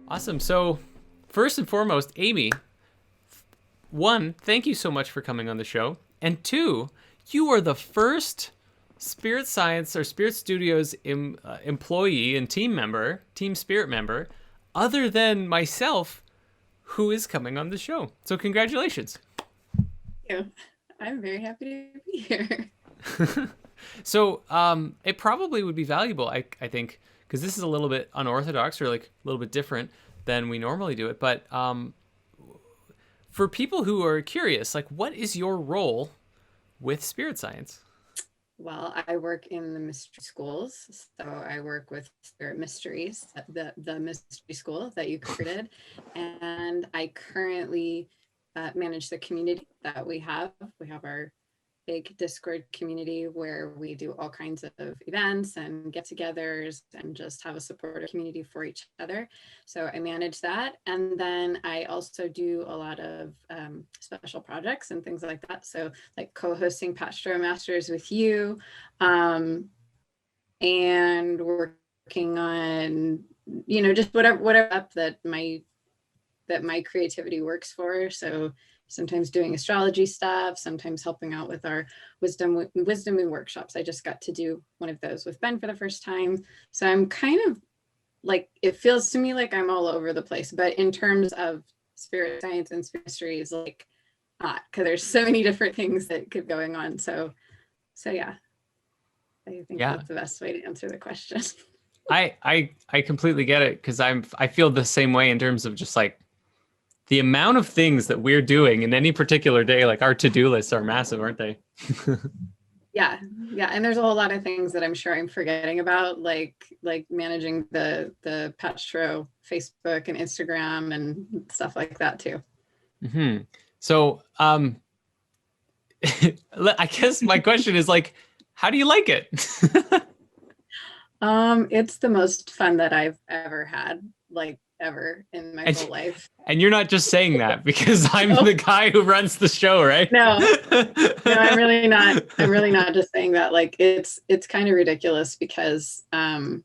Awesome. So, first and foremost, Amy, one, thank you so much for coming on the show. And two, you are the first Spirit Science or Spirit Studios employee and team Spirit member, other than myself, who is coming on the show. So, congratulations. You. I'm very happy to be here. So, it probably would be valuable, I think, because this is a little bit unorthodox or like a little bit different than we normally do it. But for people who are curious, like, what is your role with Spirit Science? Well, I work in the mystery schools, so I work with Spirit Mysteries, the mystery school that you created, and I currently manage the community that we have. We have our big Discord community where we do all kinds of events and get-togethers and just have a supportive community for each other. So I manage that, and then I also do a lot of special projects and things like that. So like co-hosting Pastoral Masters with you, and working on just whatever up that my creativity works for. So sometimes doing astrology stuff, sometimes helping out with our wisdom and workshops. I just got to do one of those with Ben for the first time. So I'm kind of like, it feels to me like I'm all over the place, but in terms of spirit science and spirit mysteries, like not, because there's so many different things that could going on. So yeah, I think Yeah, that's the best way to answer the question. I completely get it because I feel the same way in terms of just like the amount of things that we're doing in any particular day. Like our to-do lists are massive, aren't they? Yeah, yeah, and there's a whole lot of things that I'm sure I'm forgetting about, like managing the Patro Facebook and Instagram and stuff like that too. Hmm. So, I guess my question is like, how do you like it? It's the most fun that I've ever had, like ever in my whole and, life. and you're not just saying that because I'm No, the guy who runs the show, right? no, no, I'm really not. I'm really not just saying that. Like it's kind of ridiculous because I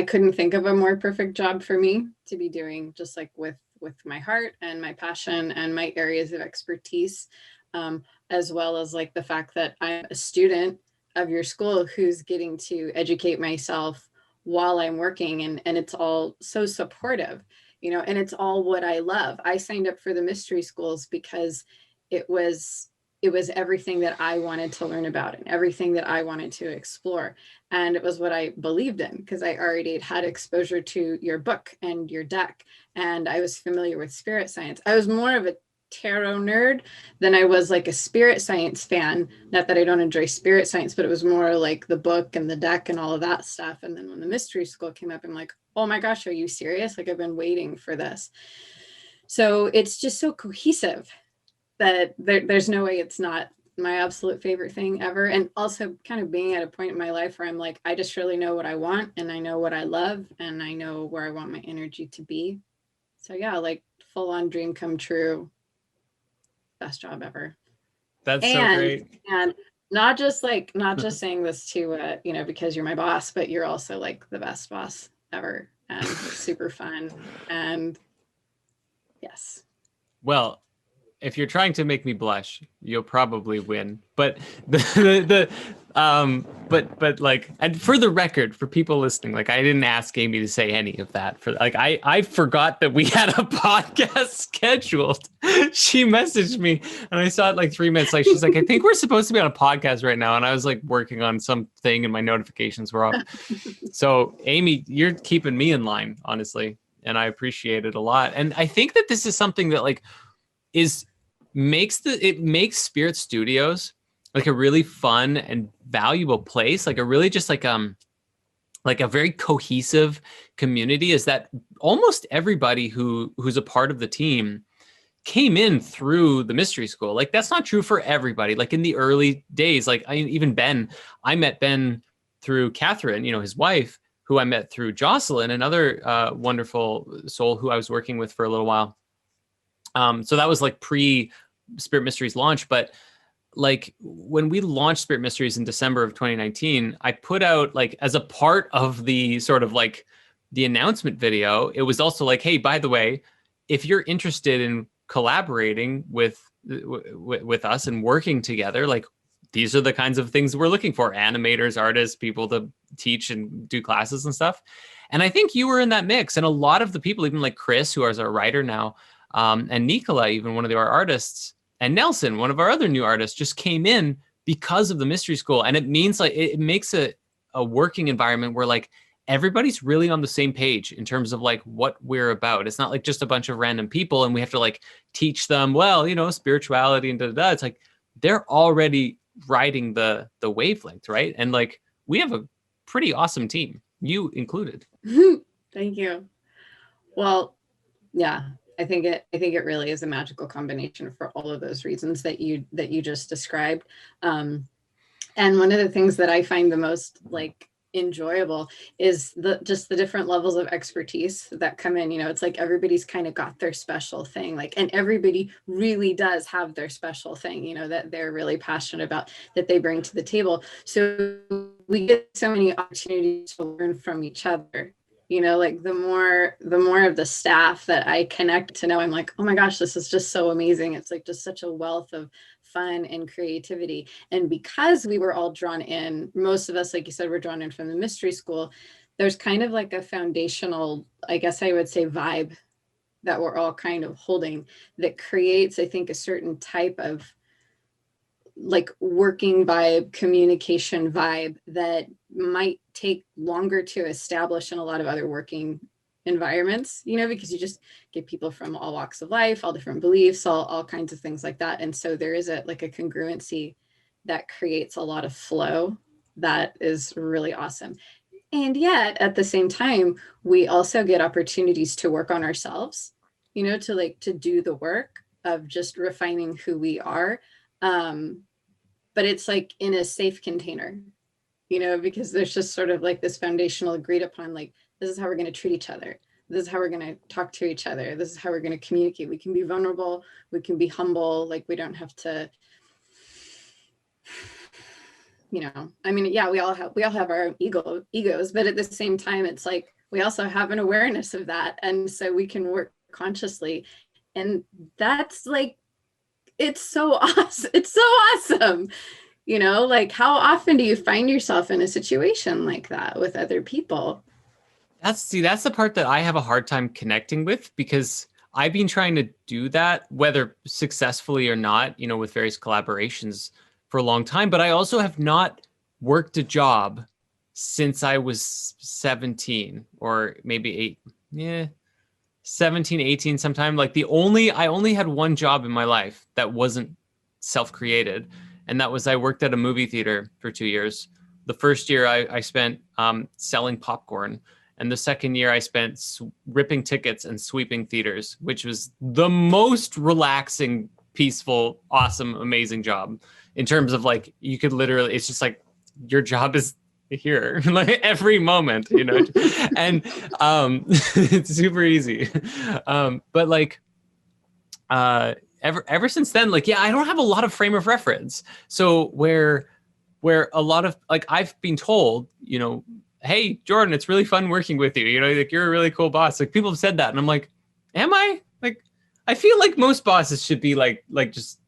couldn't think of a more perfect job for me to be doing, just like with my heart and my passion and my areas of expertise, as well as like the fact that I'm a student of your school who's getting to educate myself while I'm working, and it's all so supportive, and it's all what I love. I signed up for the mystery schools because it was it was everything that I wanted to learn about and everything that I wanted to explore. And it was what I believed in because I already had exposure to your book and your deck. And I was familiar with spirit science. I was more of a tarot nerd than I was like a spirit science fan. Not that I don't enjoy spirit science, but it was more like the book and the deck and all of that stuff. And then when the mystery school came up, I'm like, oh my gosh, are you serious? Like I've been waiting for this. So it's just so cohesive that there's no way it's not my absolute favorite thing ever. And also kind of being at a point in my life where I'm like, I just really know what I want and I know what I love and I know where I want my energy to be. So yeah, like full on dream come true. Best job ever. That's so And great. and not just saying this to because you're my boss, but you're also like the best boss ever and super fun. And yes. Well, if you're trying to make me blush, you'll probably win. But but like, and for the record, for people listening, like I didn't ask Amy to say any of that. For like, I forgot that we had a podcast scheduled. She messaged me, and I saw it like 3 minutes. Like she's like, I think we're supposed to be on a podcast right now, and I was like working on something, and my notifications were off. So Amy, you're keeping me in line, honestly, and I appreciate it a lot. And I think that this is something that like is it makes Spirit Studios like a really fun and valuable place, like a really just like a very cohesive community. Is that almost everybody who's a part of the team came in through the mystery school. Like that's not true for everybody. Like in the early days, like even Ben, I met Ben through Catherine, his wife, who I met through Jocelyn, another wonderful soul who I was working with for a little while. So that was like pre Spirit Mysteries launch. But like when we launched Spirit Mysteries in December of 2019, I put out like as a part of the sort of like the announcement video, it was also like, hey, by the way, if you're interested in collaborating with us and working together, like these are the kinds of things we're looking for: animators, artists, people to teach and do classes and stuff. And I think you were in that mix. And a lot of the people, even like Chris, who is our writer now, and Nicola, even one of our artists, and Nelson, one of our other new artists, just came in because of the mystery school. And it means like it makes a working environment where like everybody's really on the same page in terms of like what we're about. It's not like just a bunch of random people and we have to like teach them, well, you know, spirituality and da-da-da. It's like they're already riding the wavelength, right? And like we have a pretty awesome team, you included. Thank you. Well, yeah, I think it really is a magical combination for all of those reasons that you just described. And one of the things that I find the most like enjoyable is the different levels of expertise that come in. You know, it's like everybody's kind of got their special thing, like, and everybody really does have their special thing, you know, that they're really passionate about, that they bring to the table. So we get so many opportunities to learn from each other. You know, like the more of the staff that I connect to know, I'm like, oh my gosh, this is just so amazing. It's like just such a wealth of fun and creativity. And because we were all drawn in, most of us, like you said, were drawn in from the mystery school, there's kind of like a foundational, I guess I would say, vibe that we're all kind of holding that creates, I think, a certain type of like working vibe, communication vibe that might take longer to establish in a lot of other working environments, you know, because you just get people from all walks of life, all different beliefs, all kinds of things like that. And so there is a congruency that creates a lot of flow that is really awesome. And yet at the same time, we also get opportunities to work on ourselves, you know, to do the work of just refining who we are. But it's like in a safe container, you know, because there's just sort of like this foundational agreed upon, like, this is how we're going to treat each other. This is how we're going to talk to each other. This is how we're going to communicate. We can be vulnerable. We can be humble. Like, we don't have to, you know, I mean, yeah, we all have our egos, but at the same time, it's like, we also have an awareness of that. And so we can work consciously. And that's like, it's so awesome. It's so awesome. You know, like how often do you find yourself in a situation like that with other people? That's the part that I have a hard time connecting with, because I've been trying to do that, whether successfully or not, you know, with various collaborations for a long time. But I also have not worked a job since I was 17 or maybe 8. Yeah. 17, 18 sometime. Like I only had one job in my life that wasn't self-created. And that was, I worked at a movie theater for 2 years. The first year I spent selling popcorn. And the second year I spent ripping tickets and sweeping theaters, which was the most relaxing, peaceful, awesome, amazing job in terms of like, you could literally, it's just like your job is here like every moment, you know. And it's super easy. But like ever since then, like, yeah, I don't have a lot of frame of reference. So where a lot of like, I've been told, you know, hey, Jordan, it's really fun working with you. You know, like you're a really cool boss. Like people have said that. And I'm like, am I? Like, I feel like most bosses should be like just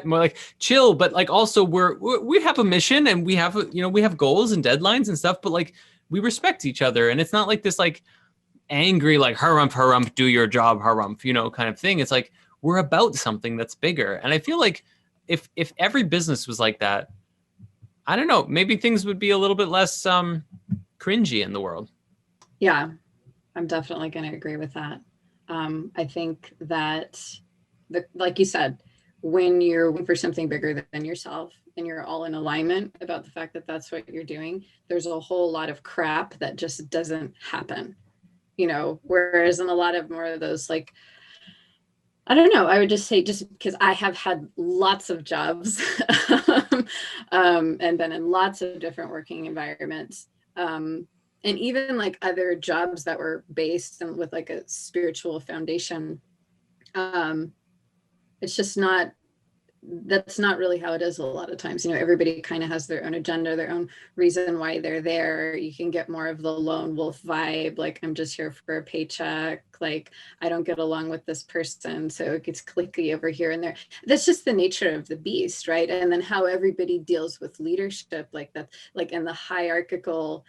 more like chill, but like also we have a mission and we have, you know, we have goals and deadlines and stuff, but like we respect each other. And it's not like this like angry, like harumph, do your job, harumph, you know, kind of thing. It's like, we're about something that's bigger. And I feel like if every business was like that, I don't know, maybe things would be a little bit less cringy in the world. Yeah, I'm definitely going to agree with that. I think that, like you said, when you're working for something bigger than yourself and you're all in alignment about the fact that that's what you're doing, there's a whole lot of crap that just doesn't happen, you know, whereas in a lot of more of those, like, I don't know, I would just say, just because I have had lots of jobs and been in lots of different working environments. And even like other jobs that were based and with like a spiritual foundation, it's just not, that's not really how it is a lot of times. You know, everybody kind of has their own agenda, their own reason why they're there. You can get more of the lone wolf vibe, like I'm just here for a paycheck, like I don't get along with this person, so it gets cliquey over here and there. That's just the nature of the beast, right? And then how everybody deals with leadership, like that, like in the hierarchical,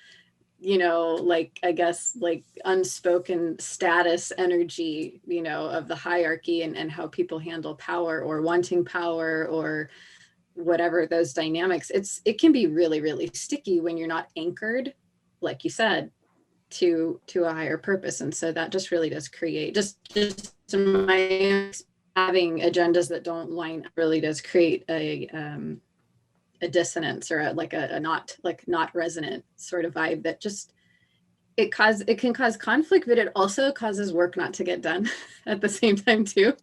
you know, like I guess like unspoken status energy, you know, of the hierarchy, and how people handle power or wanting power or whatever those dynamics. It can be really, really sticky when you're not anchored, like you said, to a higher purpose. And so that just really does create just my having agendas that don't line up really does create a dissonance, or a not resonant sort of vibe that just it can cause conflict, but it also causes work not to get done at the same time too,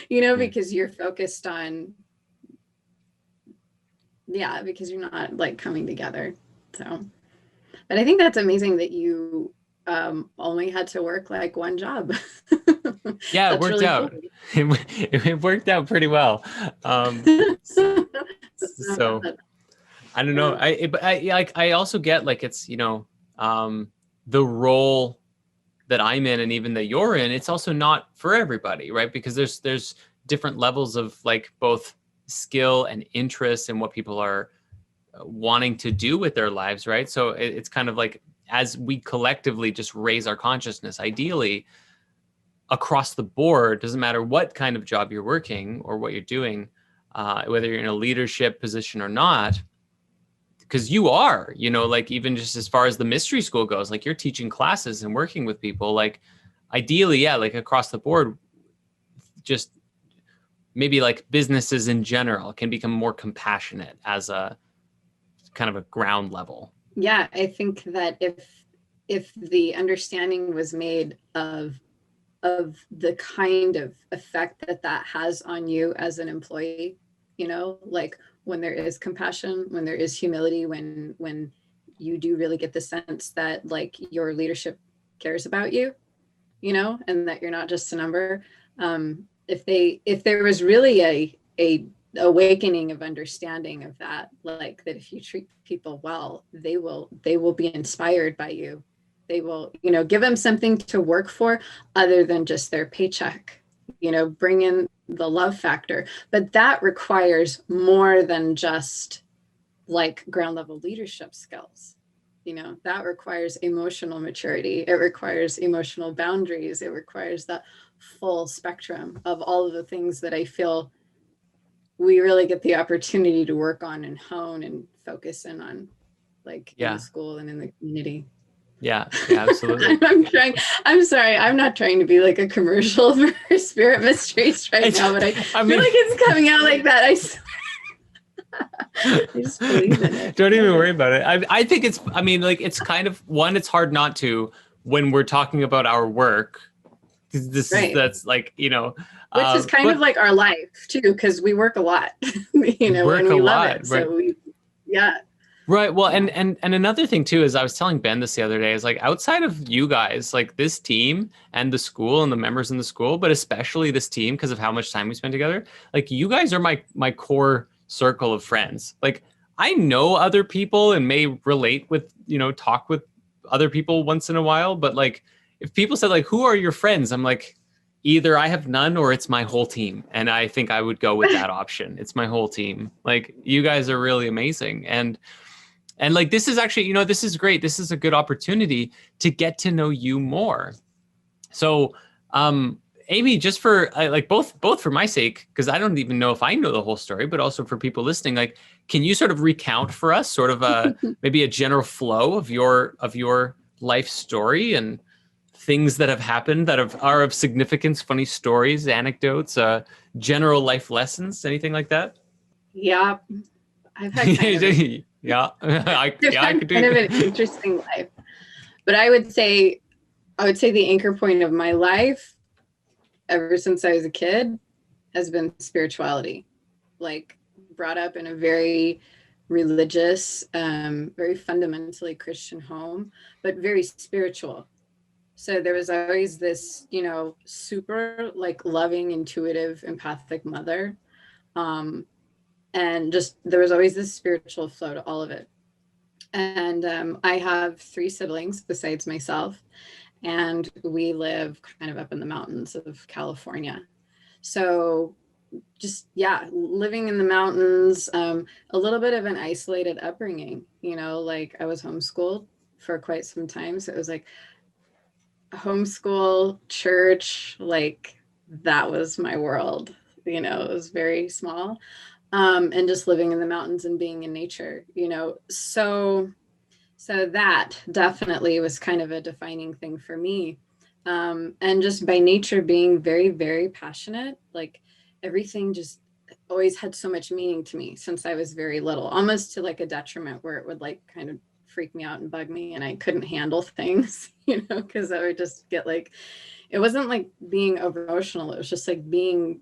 you know, because you're focused on, because you're not like coming together. So, but I think that's amazing that you only had to work like one job. Yeah, it worked really out. Cool. It worked out pretty well. So I don't know. I also get like it's, you know, the role that I'm in and even that you're in, it's also not for everybody, right? Because there's different levels of like both skill and interest in what people are wanting to do with their lives, right? So it's kind of like as we collectively just raise our consciousness, ideally across the board, doesn't matter what kind of job you're working or what you're doing, whether you're in a leadership position or not, because you are, you know, like even just as far as the mystery school goes, like you're teaching classes and working with people, like ideally, yeah, like across the board, just maybe like businesses in general can become more compassionate as a kind of a ground level. Yeah, I think that if the understanding was made of the kind of effect that has on you as an employee, you know, like when there is compassion, when there is humility, when you do really get the sense that like your leadership cares about you, you know, and that you're not just a number. If there was really a awakening of understanding of that, like that if you treat people well, they will be inspired by you. They will, you know, give them something to work for other than just their paycheck, you know, bring in the love factor. But that requires more than just like ground level leadership skills. You know, that requires emotional maturity. It requires emotional boundaries. It requires that full spectrum of all of the things that I feel we really get the opportunity to work on and hone and focus in on, like in the school and in the community. Yeah, absolutely. I'm sorry, I'm not trying to be like a commercial for Spirit Mysteries right now, but I feel like it's coming out like that. I just believe in it. Don't even worry about it. I think it's, I mean, like it's kind of one, it's hard not to when we're talking about our work. That's like, you know, which is kind of like our life too, because we work a lot, you know, and we love it. Right? So Right. Well, and another thing too is I was telling Ben this the other day is like outside of you guys, like this team and the school and the members in the school, but especially this team because of how much time we spend together, like you guys are my core circle of friends. Like I know other people and may relate with, you know, talk with other people once in a while, but like if people said like, who are your friends? I'm like, either I have none or it's my whole team. And I think I would go with that option. It's my whole team. Like you guys are really amazing. And like, this is actually, you know, this is great. This is a good opportunity to get to know you more. So, Amy, just for like both for my sake, because I don't even know if I know the whole story, but also for people listening, like, can you sort of recount for us sort of maybe a general flow of your life story and things that have happened that are of significance, funny stories, anecdotes, general life lessons, anything like that? Yeah, I've had kind of I could do kind of an interesting life, but I would say the anchor point of my life ever since I was a kid has been spirituality. Like brought up in a very religious, very fundamentally Christian home, but very spiritual. So there was always this, you know, super like loving, intuitive, empathic mother. And just, there was always this spiritual flow to all of it. And I have 3 siblings besides myself, and we live kind of up in the mountains of California. So just, yeah, living in the mountains, a little bit of an isolated upbringing, you know, like I was homeschooled for quite some time. So it was like homeschool, church, like that was my world, you know, it was very small. And just living in the mountains and being in nature, you know, so that definitely was kind of a defining thing for me. And just by nature being very, very passionate, like everything just always had so much meaning to me since I was very little, almost to like a detriment where it would like kind of freak me out and bug me and I couldn't handle things, you know, because I would just get like, it wasn't like being over emotional. It was just like being,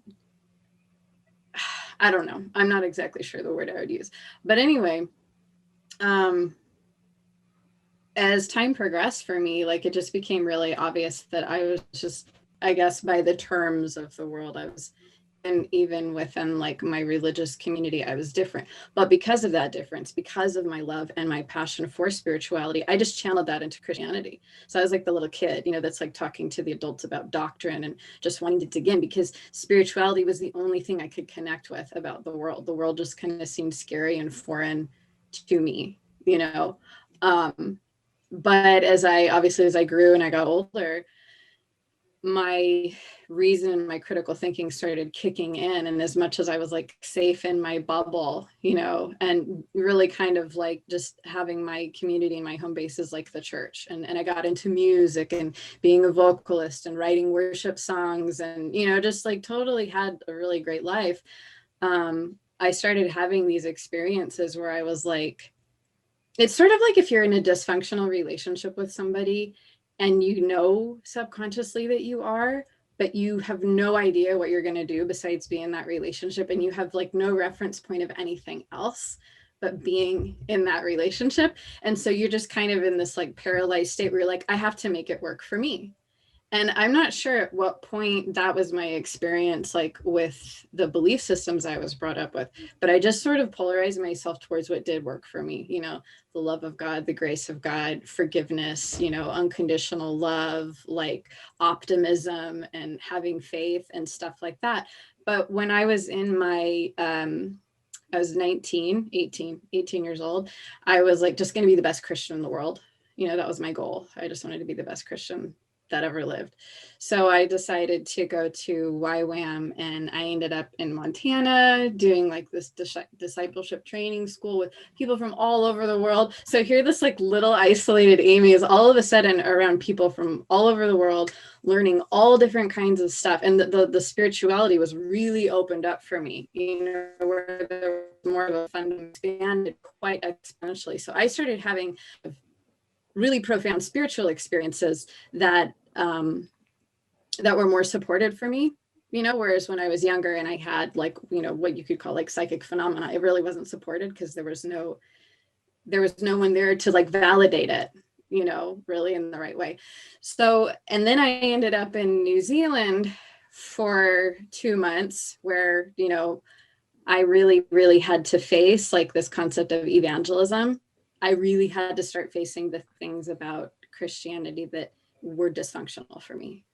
I don't know. I'm not exactly sure the word I would use. But anyway, as time progressed for me, like it just became really obvious that I was just, I guess, by the terms of the world, I was, and even within like my religious community, I was different. But because of that difference, because of my love and my passion for spirituality, I just channeled that into Christianity. So I was like the little kid, you know, that's like talking to the adults about doctrine and just wanting to dig in, because spirituality was the only thing I could connect with about the world. The world just kind of seemed scary and foreign to me, you know. But as I grew and I got older, my reason and my critical thinking started kicking in. And as much as I was like safe in my bubble, you know, and really kind of like just having my community and my home base is like the church. And I got into music and being a vocalist and writing worship songs and, you know, just like totally had a really great life. I started having these experiences where I was like, it's sort of like if you're in a dysfunctional relationship with somebody and you know subconsciously that you are, but you have no idea what you're going to do besides be in that relationship, and you have like no reference point of anything else but being in that relationship. And so you're just kind of in this like paralyzed state where you're like, I have to make it work for me. And I'm not sure at what point that was my experience, like with the belief systems I was brought up with, but I just sort of polarized myself towards what did work for me, you know, the love of God, the grace of God, forgiveness, you know, unconditional love, like optimism and having faith and stuff like that. But when I was in my, I was 18 years old, I was like, just going to be the best Christian in the world. You know, that was my goal. I just wanted to be the best Christian that ever lived. So I decided to go to YWAM, and I ended up in Montana doing like this discipleship training school with people from all over the world. So here this like little isolated Amy is all of a sudden around people from all over the world, learning all different kinds of stuff. And the spirituality was really opened up for me, you know, where there was more of a fundamental expanded quite exponentially. So I started having really profound spiritual experiences that that were more supported for me, you know, whereas when I was younger and I had like, you know, what you could call like psychic phenomena, it really wasn't supported because there was no one there to like validate it, you know, really in the right way. So, and then I ended up in New Zealand for 2 months where, you know, I really, really had to face like this concept of evangelism. I really had to start facing the things about Christianity that were dysfunctional for me,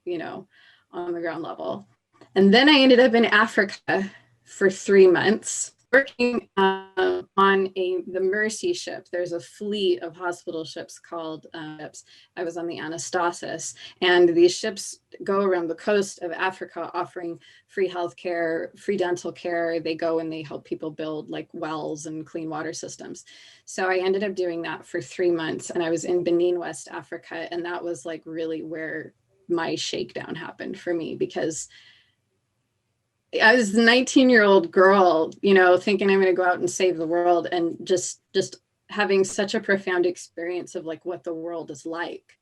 you know, on the ground level. And then I ended up in Africa for 3 months working on the Mercy ship. There's a fleet of hospital ships called ships. I was on the Anastasis, and these ships go around the coast of Africa offering free healthcare, free dental care. They go and they help people build like wells and clean water systems. So I ended up doing that for 3 months, and I was in Benin, West Africa, and that was like really where my shakedown happened for me, because I was a 19-year-old girl, you know, thinking I'm going to go out and save the world, and just having such a profound experience of like what the world is like.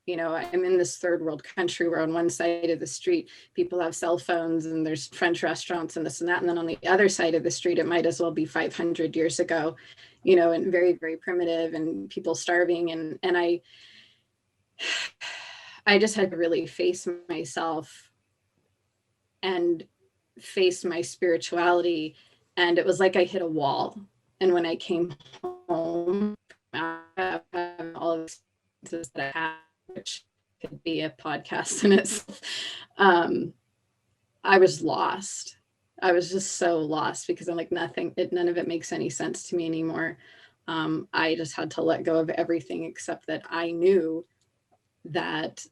You know, I'm in this third world country where on one side of the street, people have cell phones and there's French restaurants and this and that. And then on the other side of the street, it might as well be 500 years ago, you know, and very, very primitive and people starving. And I just had to really face myself and face my spirituality And it was like I hit a wall. And when I came home, after all of the experiences that I had, which could be a podcast in itself, I was lost. I was just so lost because I'm like, none of it makes any sense to me anymore. I just had to let go of everything except that I knew that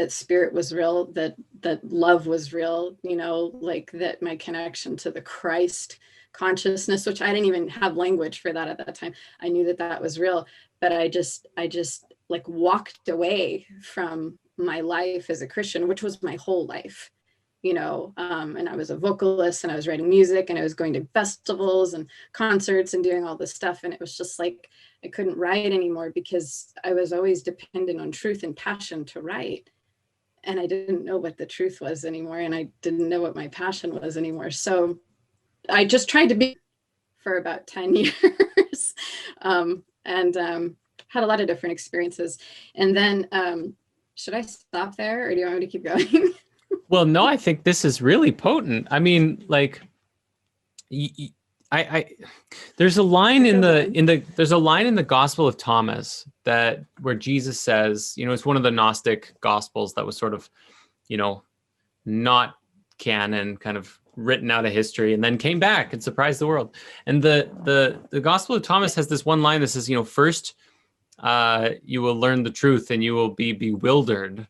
spirit was real, that love was real, like that my connection to the Christ consciousness, which I didn't even have language for that at that time. I knew that that was real, but I just like walked away from my life as a Christian, which was my whole life. And I was a vocalist and I was writing music and I was going to festivals and concerts and doing all this stuff. And it was just like, I couldn't write anymore because I was always dependent on truth and passion to write. And I didn't know what the truth was anymore. And I didn't know what my passion was anymore. So I just tried to be for about 10 years and had a lot of different experiences. And then should I stop there or do you want me to keep going? Well, no, I think this is really potent. I mean, like, there's a line in the Gospel of Thomas where Jesus says, it's one of the Gnostic Gospels that was sort of, not canon, kind of written out of history, and then came back and surprised the world. And the Gospel of Thomas has this one line that says, first, you will learn the truth and you will be bewildered.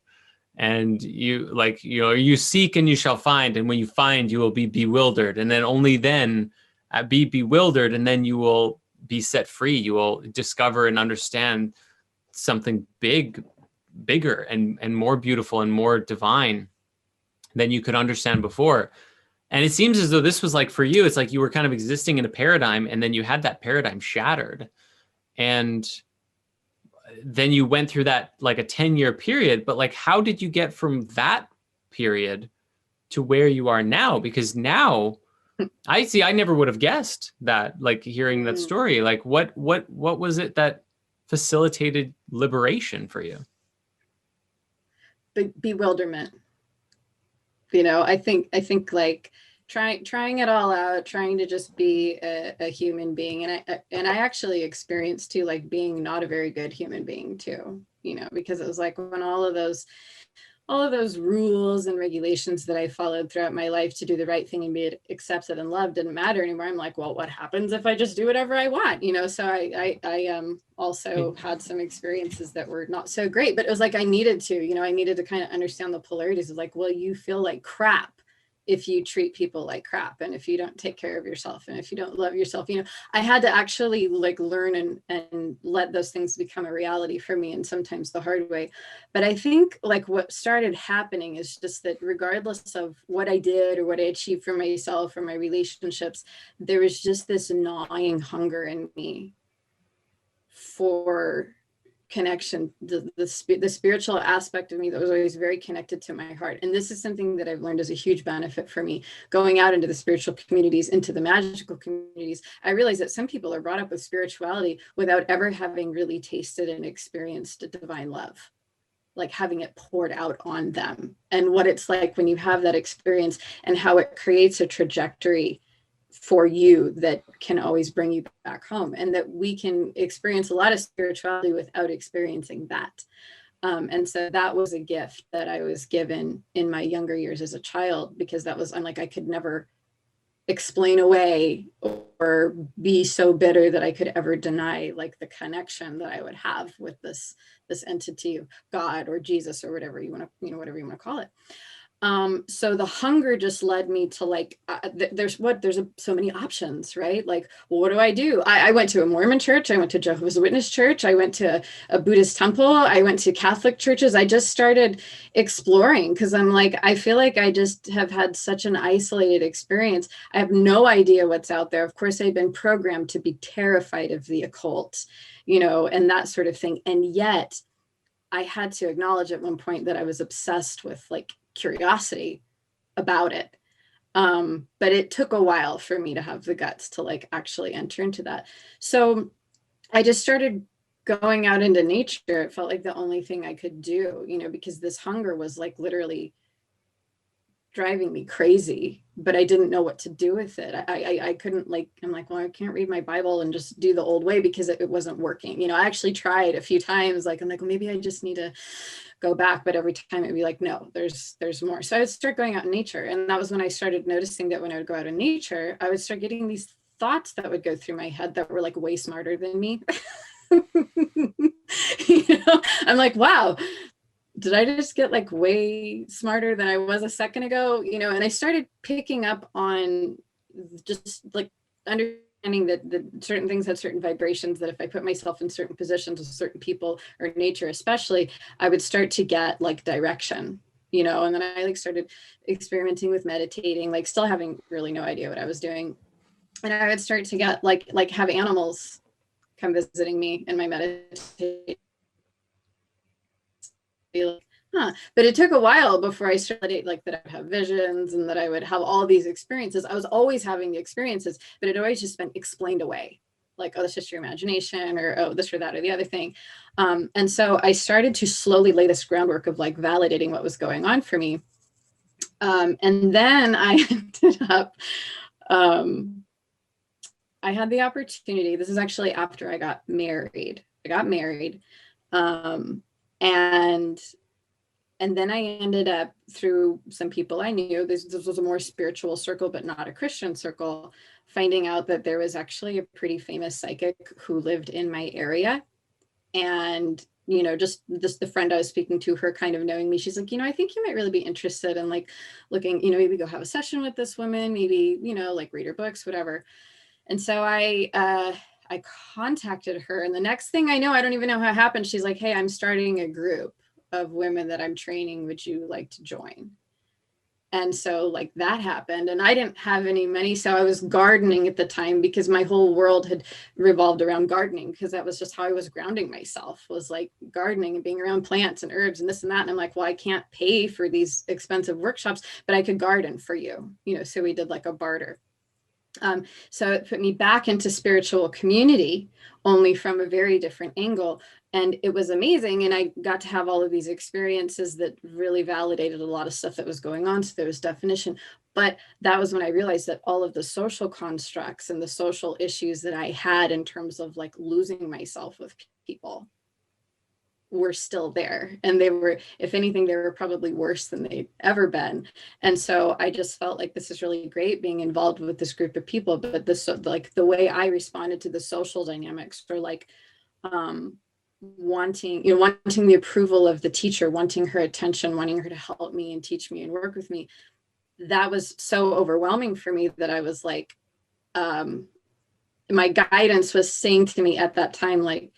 And you seek and you shall find. And when you find, you will be bewildered. And then only then be bewildered. And then you will be set free. You will discover and understand something bigger and more beautiful and more divine than you could understand before. And it seems as though this was like, for you, it's like you were kind of existing in a paradigm and then you had that paradigm shattered. And then you went through that like a 10-year period, but like, how did you get from that period to where you are now? Because now I never would have guessed that, like hearing that story, like what was it that facilitated liberation for you? Bewilderment. I think like trying it all out, trying to just be a human being. And I actually experienced too, like being not a very good human being too, because it was like when all of those rules and regulations that I followed throughout my life to do the right thing and be accepted and loved didn't matter anymore. I'm like, well, what happens if I just do whatever I want? So I also had some experiences that were not so great, but it was like, I needed to kind of understand the polarities of like, well, you feel like crap if you treat people like crap, and if you don't take care of yourself, and if you don't love yourself. I had to actually like learn and let those things become a reality for me, and sometimes the hard way. But I think like what started happening is just that regardless of what I did or what I achieved for myself or my relationships, there was just this gnawing hunger in me for connection, the spiritual aspect of me that was always very connected to my heart. And this is something that I've learned as a huge benefit for me going out into the spiritual communities, into the magical communities. I realized that some people are brought up with spirituality without ever having really tasted and experienced a divine love, like having it poured out on them, and what it's like when you have that experience and how it creates a trajectory for you that can always bring you back home, and that we can experience a lot of spirituality without experiencing that. And so that was a gift that I was given in my younger years as a child, because I'm like, I could never explain away or be so bitter that I could ever deny like the connection that I would have with this entity of God or Jesus or whatever you want to call it. So the hunger just led me to like, there's so many options, right? Like, well, what do I do? I went to a Mormon church. I went to Jehovah's Witness church. I went to a Buddhist temple. I went to Catholic churches. I just started exploring because I'm like, I feel like I just have had such an isolated experience. I have no idea what's out there. Of course, I've been programmed to be terrified of the occult, and that sort of thing. And yet I had to acknowledge at one point that I was obsessed with like curiosity about it. But it took a while for me to have the guts to like actually enter into that. So I just started going out into nature. It felt like the only thing I could do, because this hunger was like literally driving me crazy, but I didn't know what to do with it. I couldn't, like, I'm like, well, I can't read my Bible and just do the old way because it wasn't working. You know, I actually tried a few times, like, I'm like, well, maybe I just need to go back. But every time it'd be like, no, there's more. So I would start going out in nature. And that was when I started noticing that when I would go out in nature, I would start getting these thoughts that would go through my head that were like way smarter than me. You know, I'm like, wow, did I just get like way smarter than I was a second ago? You know, and I started picking up on just like understanding that certain things had certain vibrations, that if I put myself in certain positions with certain people or nature, especially, I would start to get like direction, you know. And then I like started experimenting with meditating, like still having really no idea what I was doing. And I would start to get like have animals come visiting me in my meditation. Like, huh. But it took a while before I started like that I would have visions and that I would have all these experiences. I was always having the experiences, but it always just been explained away. Like, oh, that's just your imagination, or oh, this or that or the other thing. And so I started to slowly lay this groundwork of like validating what was going on for me. And then I ended up, I had the opportunity. This is actually after I got married. And then I ended up, through some people I knew, this was a more spiritual circle, but not a Christian circle, finding out that there was actually a pretty famous psychic who lived in my area. And, you know, just the friend I was speaking to, her kind of knowing me, she's like, you know, I think you might really be interested in like looking, you know, maybe go have a session with this woman, maybe, you know, like read her books, whatever. And so I contacted her, and the next thing I know, I don't even know how it happened. She's like, hey, I'm starting a group of women that I'm training. Would you like to join? And so like that happened, and I didn't have any money. So I was gardening at the time because my whole world had revolved around gardening, because that was just how I was grounding myself, was like gardening and being around plants and herbs and this and that. And I'm like, well, I can't pay for these expensive workshops, but I could garden for you, you know? So we did like a barter. So it put me back into spiritual community, only from a very different angle. And it was amazing. And I got to have all of these experiences that really validated a lot of stuff that was going on. So there was definition. But that was when I realized that all of the social constructs and the social issues that I had in terms of like losing myself with people were still there. And they were, if anything, they were probably worse than they'd ever been. And so I just felt like this is really great being involved with this group of people. But this, like the way I responded to the social dynamics, or like wanting the approval of the teacher, wanting her attention, wanting her to help me and teach me and work with me, that was so overwhelming for me that I was like, my guidance was saying to me at that time, like,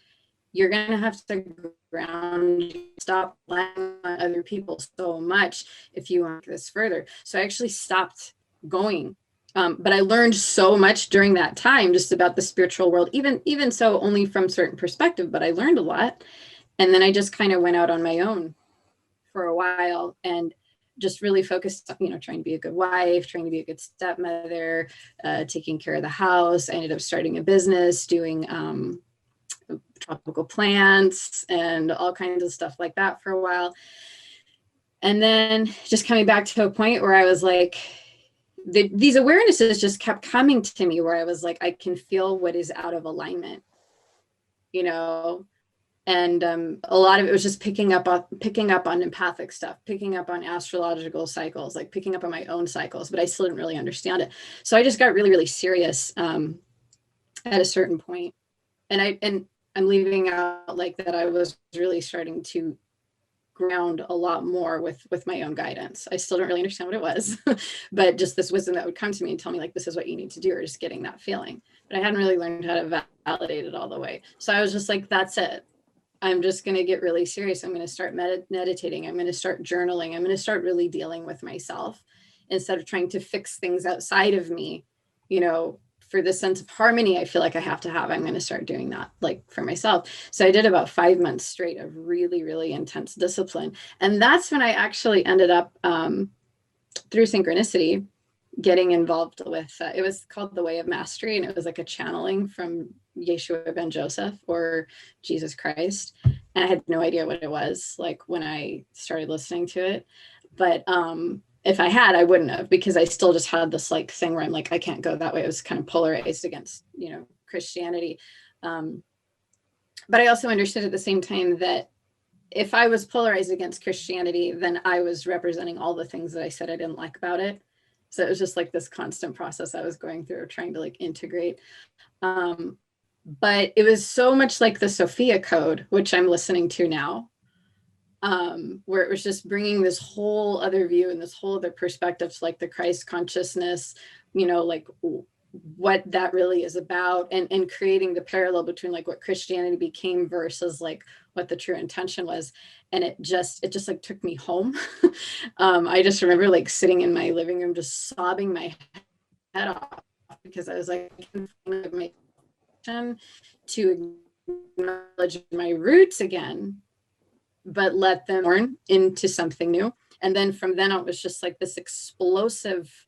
you're going to have to ground, stop relying on other people so much if you want this further. So I actually stopped going. But I learned so much during that time just about the spiritual world, even so only from certain perspective, but I learned a lot. And then I just kind of went out on my own for a while and just really focused on, you know, trying to be a good wife, trying to be a good stepmother, taking care of the house. I ended up starting a business, doing tropical plants and all kinds of stuff like that for a while. And then just coming back to a point where I was like, these awarenesses just kept coming to me, where I was like, I can feel what is out of alignment, you know. And a lot of it was just picking up on empathic stuff, picking up on astrological cycles, like picking up on my own cycles, but I still didn't really understand it. So I just got really, really serious at a certain point. And I'm leaving out like that I was really starting to ground a lot more with my own guidance. I still don't really understand what it was, but just this wisdom that would come to me and tell me like, this is what you need to do, or just getting that feeling. But I hadn't really learned how to validate it all the way. So I was just like, that's it. I'm just going to get really serious. I'm going to start meditating. I'm going to start journaling. I'm going to start really dealing with myself instead of trying to fix things outside of me, you know. For the sense of harmony I feel like I have to have, I'm going to start doing that like for myself. So I did about 5 months straight of really, really intense discipline. And that's when I actually ended up through synchronicity getting involved with, it was called the Way of Mastery. And it was like a channeling from Yeshua ben Joseph, or Jesus Christ. And I had no idea what it was like when I started listening to it. But if I had, I wouldn't have, because I still just had this like thing where I'm like, I can't go that way. I was kind of polarized against, Christianity. But I also understood at the same time that if I was polarized against Christianity, then I was representing all the things that I said I didn't like about it. So it was just like this constant process I was going through, trying to like integrate. But it was so much like the Sophia Code, which I'm listening to now, where it was just bringing this whole other view and this whole other perspective to like the Christ consciousness, like what that really is about, and creating the parallel between like what Christianity became versus like what the true intention was. And it just like took me home. I just remember like sitting in my living room, just sobbing my head off, because I was like, my to acknowledge my roots again, but let them born into something new. And then from then on, it was just like this explosive,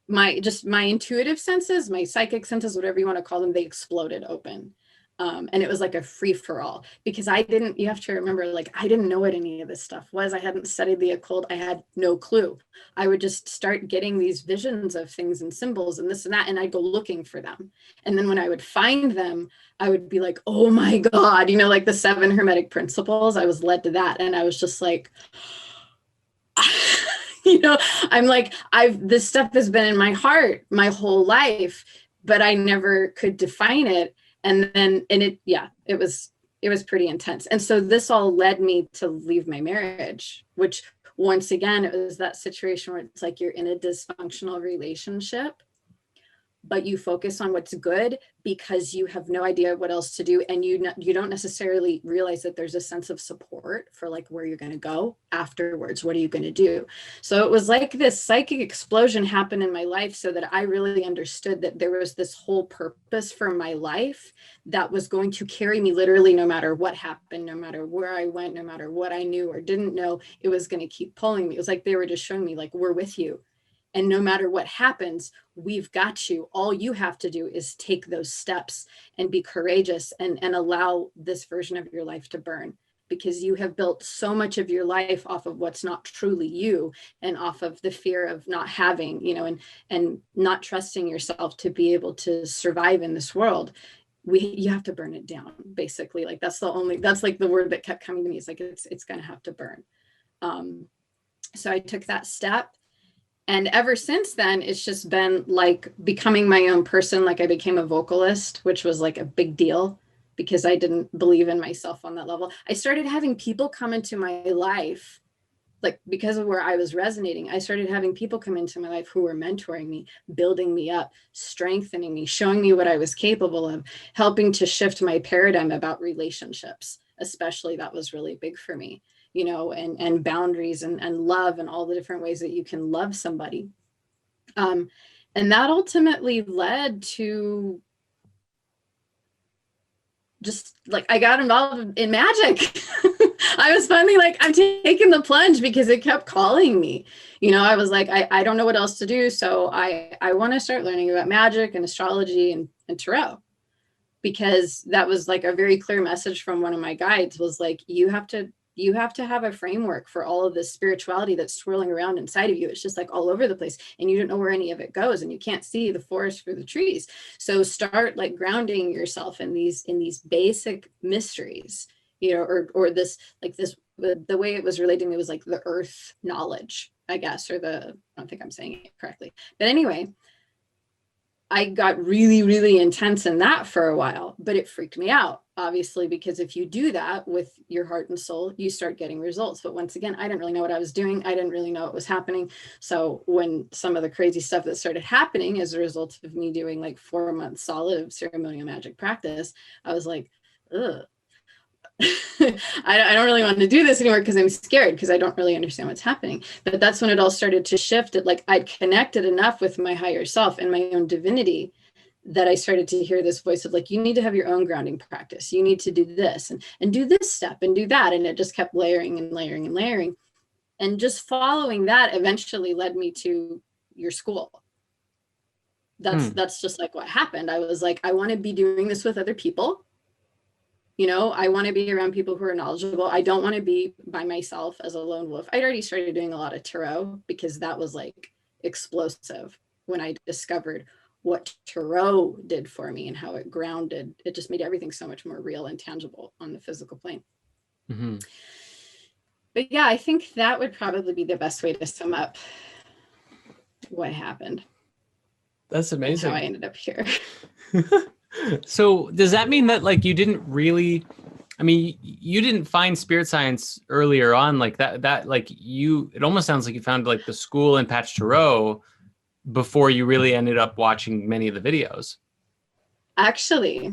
my intuitive senses, my psychic senses, whatever you want to call them, they exploded open. And it was like a free for all, because you have to remember, like, I didn't know what any of this stuff was. I hadn't studied the occult. I had no clue. I would just start getting these visions of things and symbols and this and that, and I'd go looking for them. And then when I would find them, I would be like, oh my God, like the 7 hermetic principles, I was led to that. And I was just like, I'm like, this stuff has been in my heart my whole life, but I never could define it. And it was pretty intense. And so this all led me to leave my marriage, which once again, it was that situation where it's like you're in a dysfunctional relationship, but you focus on what's good because you have no idea what else to do. And you don't necessarily realize that there's a sense of support for like where you're going to go afterwards. What are you going to do? So it was like this psychic explosion happened in my life, so that I really understood that there was this whole purpose for my life that was going to carry me literally no matter what happened, no matter where I went, no matter what I knew or didn't know, it was going to keep pulling me. It was like they were just showing me like, we're with you. And no matter what happens, we've got you. All you have to do is take those steps and be courageous and allow this version of your life to burn, because you have built so much of your life off of what's not truly you, and off of the fear of not having, and not trusting yourself to be able to survive in this world. You have to burn it down, basically. Like that's like the word that kept coming to me. It's like, it's going to have to burn. So I took that step. And ever since then, it's just been like becoming my own person. Like I became a vocalist, which was like a big deal because I didn't believe in myself on that level. I started having people come into my life, like because of where I was resonating, I started having people come into my life who were mentoring me, building me up, strengthening me, showing me what I was capable of, helping to shift my paradigm about relationships. Especially that was really big for me. And boundaries and love and all the different ways that you can love somebody. And that ultimately led to just like, I got involved in magic. I was finally like, I'm taking the plunge because it kept calling me. I was like, I don't know what else to do. So I want to start learning about magic and astrology and tarot, because that was like a very clear message from one of my guides, was like, you have to have a framework for all of this spirituality that's swirling around inside of you. It's just like all over the place, and you don't know where any of it goes, and you can't see the forest for the trees. So start like grounding yourself in these basic mysteries, or this, like this, the way it was relating, it was like the earth knowledge, I guess, I don't think I'm saying it correctly. But anyway, I got really, really intense in that for a while, but it freaked me out, obviously, because if you do that with your heart and soul, you start getting results. But once again, I didn't really know what I was doing. I didn't really know what was happening. So when some of the crazy stuff that started happening as a result of me doing like 4 months solid of ceremonial magic practice, I was like, ugh. I don't really want to do this anymore because I'm scared, because I don't really understand what's happening. But that's when it all started to shift. It like I'd connected enough with my higher self and my own divinity that I started to hear this voice of like, you need to have your own grounding practice. You need to do this and do this step and do that. And it just kept layering and layering and layering. And just following that eventually led me to your school. That's just like what happened. I was like, I want to be doing this with other people. You know, I want to be around people who are knowledgeable. I don't want to be by myself as a lone wolf. I'd already started doing a lot of tarot because that was like explosive when I discovered what tarot did for me and how it grounded. It just made everything so much more real and tangible on the physical plane. Mm-hmm. But yeah, I think that would probably be the best way to sum up what happened. That's amazing. And how I ended up here. So does that mean that like you didn't really, I mean, you didn't find spirit science earlier on like that like you, it almost sounds like you found like the school in Patch Tarot before you really ended up watching many of the videos? Actually,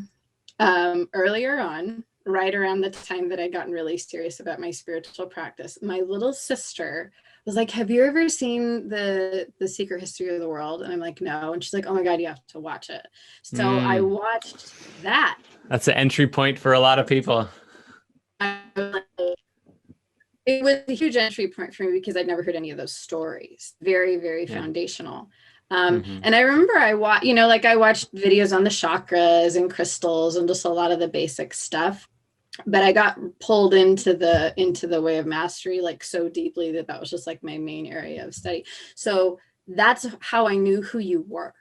earlier on, right around the time that I'd gotten really serious about my spiritual practice, my little sister was like, have you ever seen the Secret History of the World? And I'm like, no. And she's like, oh my God, you have to watch it. So I watched that. That's an entry point for a lot of people. It was a huge entry point for me because I'd never heard any of those stories. Very, very foundational. And I remember I watched videos on the chakras and crystals and just a lot of the basic stuff. But I got pulled into the way of mastery like so deeply that was just like my main area of study. So that's how I knew who you were,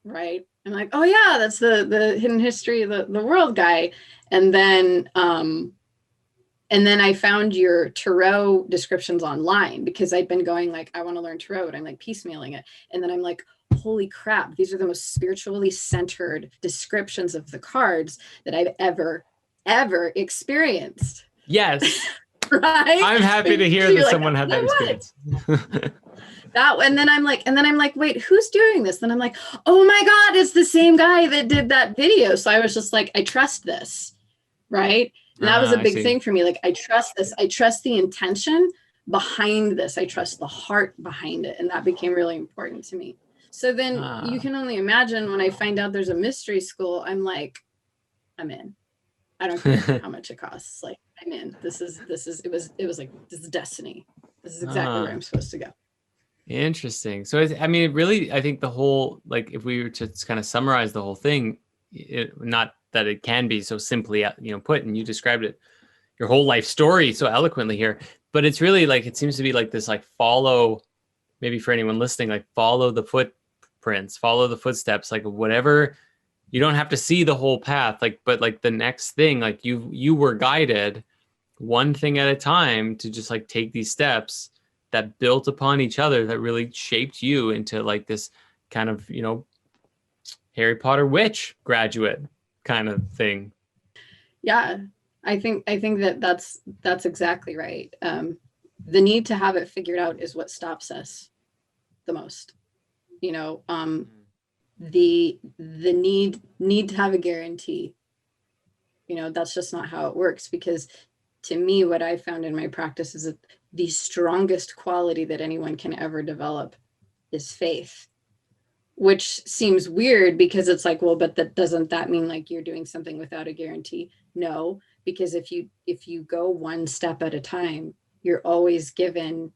right? I'm like, oh yeah, that's the hidden history of the world guy. And then I found your tarot descriptions online because I'd been going like, I want to learn tarot, and I'm like piecemealing it. And then I'm like, holy crap, these are the most spiritually centered descriptions of the cards that I've ever experienced. Yes. Right? I'm happy to hear that someone had that experience. And then I'm like, wait, who's doing this? Then I'm like, oh my God, it's the same guy that did that video. So I was just like, I trust this. Right. And that was a big thing for me. Like, I trust this. I trust the intention behind this. I trust the heart behind it. And that became really important to me. So then you can only imagine when I find out there's a mystery school, I'm like, I'm in. I don't care how much it costs. Like, I'm in. It was like, this is destiny. This is exactly where I'm supposed to go. Interesting. So, I mean, really, I think the whole, like, if we were to kind of summarize the whole thing, not that it can be so simply, put, and you described it, your whole life story so eloquently here, but it's really like, it seems to be like this, like follow, maybe for anyone listening, like follow the footprints, follow the footsteps, like whatever. You don't have to see the whole path, like, but like the next thing, like you were guided one thing at a time to just like take these steps that built upon each other, that really shaped you into like this kind of, Harry Potter witch graduate kind of thing. Yeah, I think that's exactly right. The need to have it figured out is what stops us the most. The need to have a guarantee. That's just not how it works, because to me, what I found in my practice is that the strongest quality that anyone can ever develop is faith, which seems weird because it's like, well, but doesn't that mean like you're doing something without a guarantee? No, because if you go one step at a time, you're always given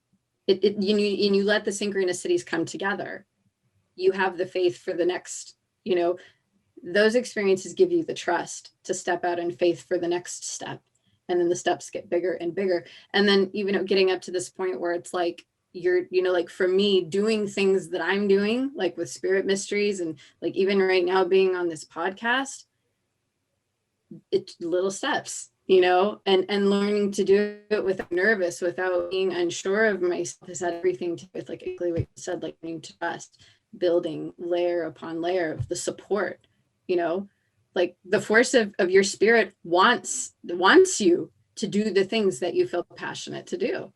it, and you let the synchronicities come together. You have the faith for the next, those experiences give you the trust to step out in faith for the next step. And then the steps get bigger and bigger. And then even getting up to this point where it's like, you're, like for me, doing things that I'm doing, like with Spirit Mysteries, and like even right now being on this podcast, it's little steps, and learning to do it without nervous, without being unsure of myself, has had everything to do with, like exactly what you said, like being trust, building layer upon layer of the support, like the force of your spirit wants you to do the things that you feel passionate to do.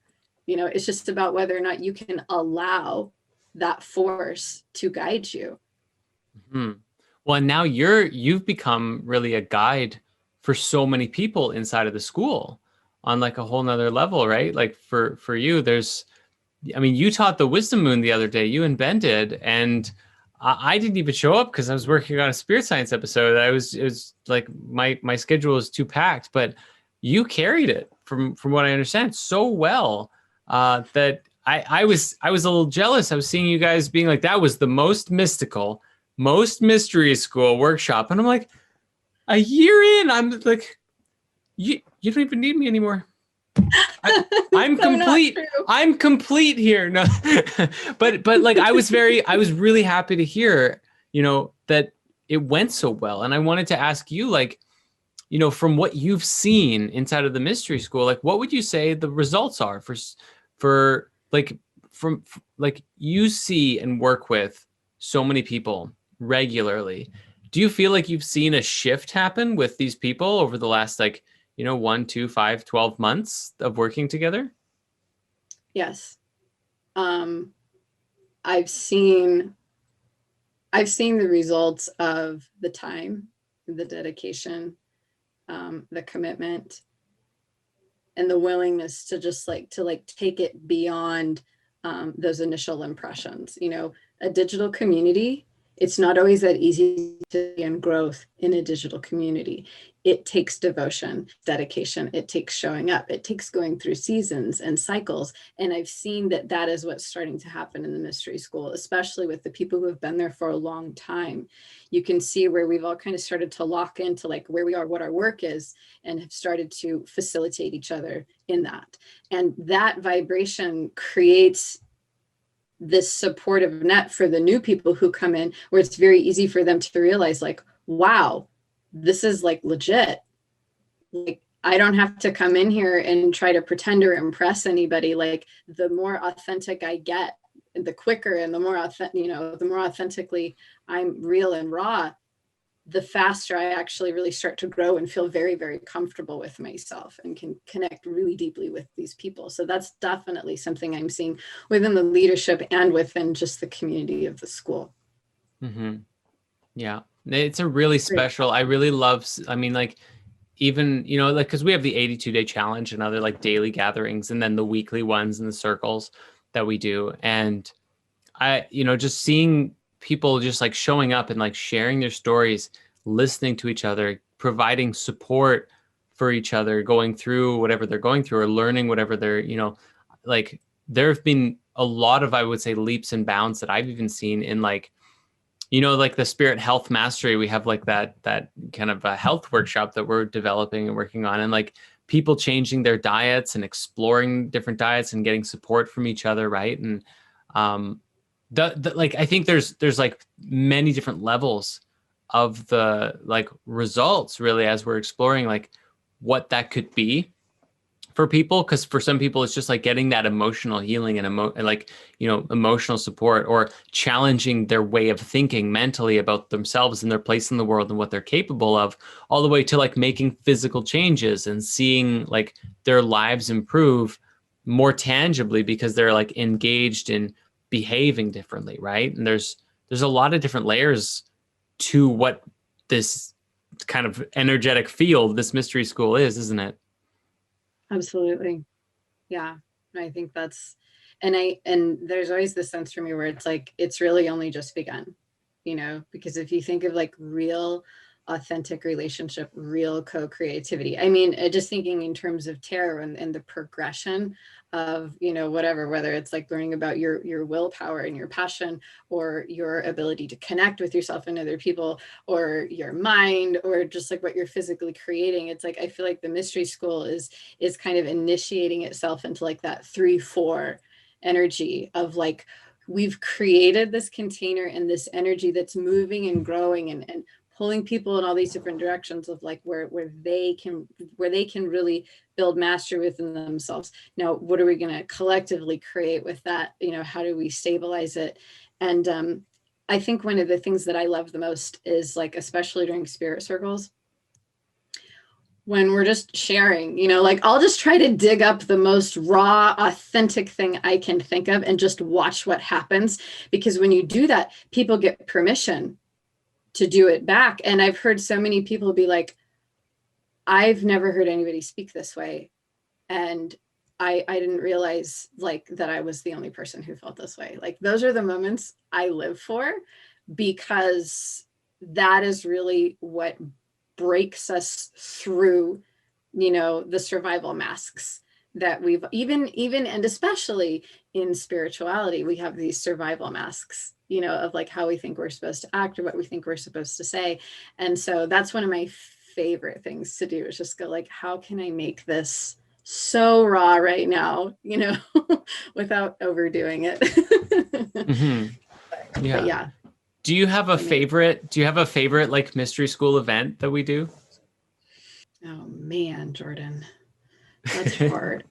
It's just about whether or not you can allow that force to guide you. Mm-hmm. Well, and now you've become really a guide for so many people inside of the school on like a whole nother level, right? Like for you, you taught the Wisdom Moon the other day, you and Ben did, and I didn't even show up because I was working on a spirit science episode. It was like my schedule was too packed, but you carried it from what I understand so well that I was a little jealous. I was seeing you guys being like, that was the most mystical, most mystery school workshop. And I'm like, a year in, I'm like, You don't even need me anymore. I'm So not complete. true. I'm complete here. No, but like I was really happy to hear, that it went so well. And I wanted to ask you, like, from what you've seen inside of the mystery school, like, what would you say the results are for like, like, you see and work with so many people regularly. Do you feel like you've seen a shift happen with these people over the last, like, 1, 2, 5, 12 months of working together? Yes. Um, I've seen the results of the time, the dedication, the commitment, and the willingness to just take it beyond those initial impressions. A digital community, it's not always that easy to begin growth in a digital community. It takes devotion, dedication, it takes showing up, it takes going through seasons and cycles. And I've seen that is what's starting to happen in the mystery school, especially with the people who have been there for a long time. You can see where we've all kind of started to lock into like where we are, what our work is, and have started to facilitate each other in that. And that vibration creates this supportive net for the new people who come in, where it's very easy for them to realize, like, wow, this is like legit. Like, I don't have to come in here and try to pretend or impress anybody. Like, the more authentic I get, the quicker and the more authentically I'm real and raw, the faster I actually really start to grow and feel very, very comfortable with myself and can connect really deeply with these people. So that's definitely something I'm seeing within the leadership and within just the community of the school. Mm-hmm. Yeah, it's a really special. I really love. I mean, like, even like, because we have the 82-day challenge and other like daily gatherings, and then the weekly ones and the circles that we do, and I just seeing people just like showing up and like sharing their stories, listening to each other, providing support for each other, going through whatever they're going through or learning whatever they're, like, there have been a lot of, I would say, leaps and bounds that I've even seen in, like, like the spirit health mastery. We have like that kind of a health workshop that we're developing and working on, and like people changing their diets and exploring different diets and getting support from each other, right? And like, I think there's like many different levels of the like results, really, as we're exploring like what that could be for people, because for some people it's just like getting that emotional healing and emotional support, or challenging their way of thinking mentally about themselves and their place in the world and what they're capable of, all the way to like making physical changes and seeing like their lives improve more tangibly because they're like engaged in behaving differently, right? And there's a lot of different layers to what this kind of energetic field, this mystery school is, isn't it? Absolutely. Yeah. I think that's, and there's always this sense for me where it's like, it's really only just begun, because if you think of like real authentic relationship, real co-creativity, I mean, just thinking in terms of tarot and the progression of, whatever, whether it's like learning about your willpower and your passion, or your ability to connect with yourself and other people, or your mind, or just like what you're physically creating. It's like, I feel like the mystery school is kind of initiating itself into like that 3-4 energy of like, we've created this container and this energy that's moving and growing and pulling people in all these different directions of like where they can really build mastery within themselves. Now, what are we going to collectively create with that? How do we stabilize it? And I think one of the things that I love the most is, like, especially during spirit circles, when we're just sharing, like, I'll just try to dig up the most raw, authentic thing I can think of and just watch what happens. Because when you do that, people get permission to do it back. And I've heard so many people be like, I've never heard anybody speak this way. And I didn't realize like that I was the only person who felt this way. Like, those are the moments I live for, because that is really what breaks us through, the survival masks that we've even and especially in spirituality, we have these survival masks, of like how we think we're supposed to act or what we think we're supposed to say. And so that's one of my favorite things to do is just go like, how can I make this so raw right now, you know, without overdoing it. Mm-hmm. Yeah. But yeah. Do you have a favorite? Do you have a favorite like mystery school event that we do? Oh man, Jordan, that's hard.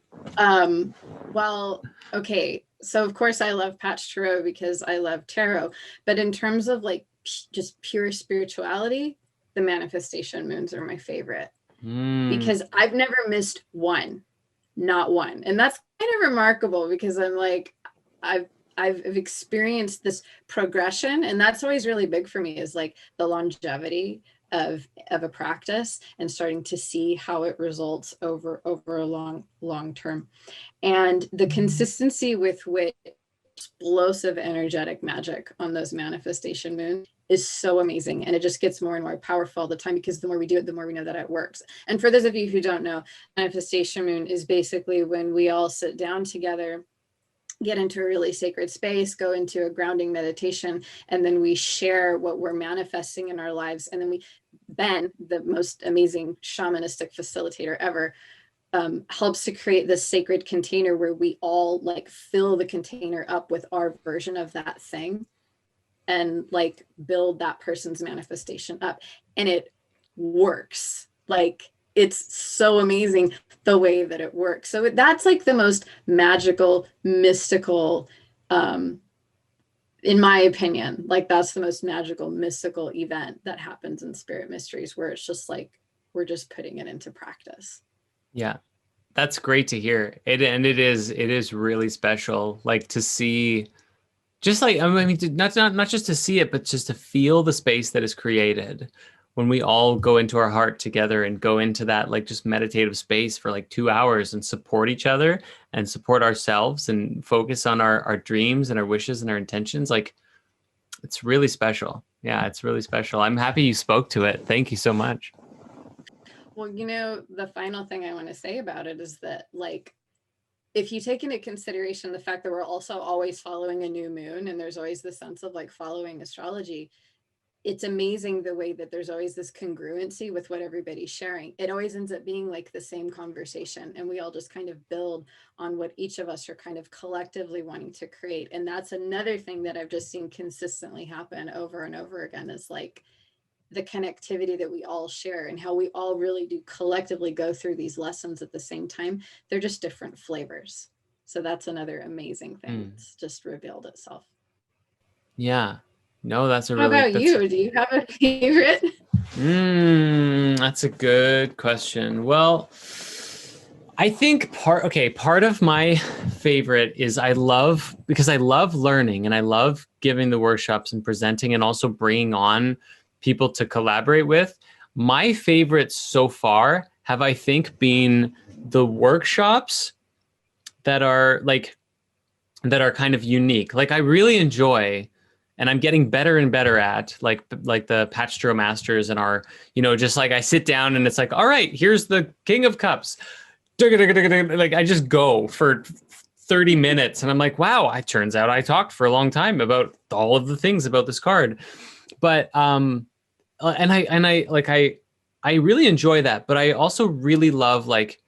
Well, okay. So of course I love Patch Tarot because I love tarot, but in terms of like just pure spirituality, the manifestation moons are my favorite because I've never missed one, not one. And that's kind of remarkable because I'm like, I've experienced this progression, and that's always really big for me, is like the longevity of a practice and starting to see how it results over a long term, and the consistency with which explosive energetic magic on those manifestation moons is so amazing. And it just gets more and more powerful all the time, because the more we do it, the more we know that it works. And for those of you who don't know, manifestation moon is basically when we all sit down together, get into a really sacred space, go into a grounding meditation, and then we share what we're manifesting in our lives. And then Ben, the most amazing shamanistic facilitator ever, helps to create this sacred container where we all like fill the container up with our version of that thing and like build that person's manifestation up. And it works. Like, it's so amazing the way that it works. So that's like the most magical, mystical, in my opinion, like that's the most magical, mystical event that happens in Spirit Mysteries, where it's just like, we're just putting it into practice. Yeah, that's great to hear. It is really special, like to see, just like, I mean, not just to see it, but just to feel the space that is created when we all go into our heart together and go into that like just meditative space for like 2 hours and support each other and support ourselves and focus on our dreams and our wishes and our intentions. Like, it's really special. Yeah, it's really special. I'm happy you spoke to it. Thank you so much. Well, you know, the final thing I want to say about it is that, like, if you take into consideration the fact that we're also always following a new moon, and there's always the sense of like following astrology, it's amazing the way that there's always this congruency with what everybody's sharing. It always ends up being like the same conversation, and we all just kind of build on what each of us are kind of collectively wanting to create. And that's another thing that I've just seen consistently happen over and over again, is like the connectivity that we all share and how we all really do collectively go through these lessons at the same time. They're just different flavors. So that's another amazing thing that's just revealed itself. Yeah. No, that's a How really... about you? Do you have a favorite? That's a good question. Well, I think part of my favorite is because I love learning and I love giving the workshops and presenting and also bringing on people to collaborate with. My favorites so far have, I think, been the workshops that are kind of unique. Like, I really enjoy, and I'm getting better and better at, like the Patch Tarot Masters and our, just like I sit down and it's like, all right, here's the King of Cups. Like, I just go for 30 minutes and I'm like, wow, it turns out I talked for a long time about all of the things about this card. But I really enjoy that. But I also really love, like,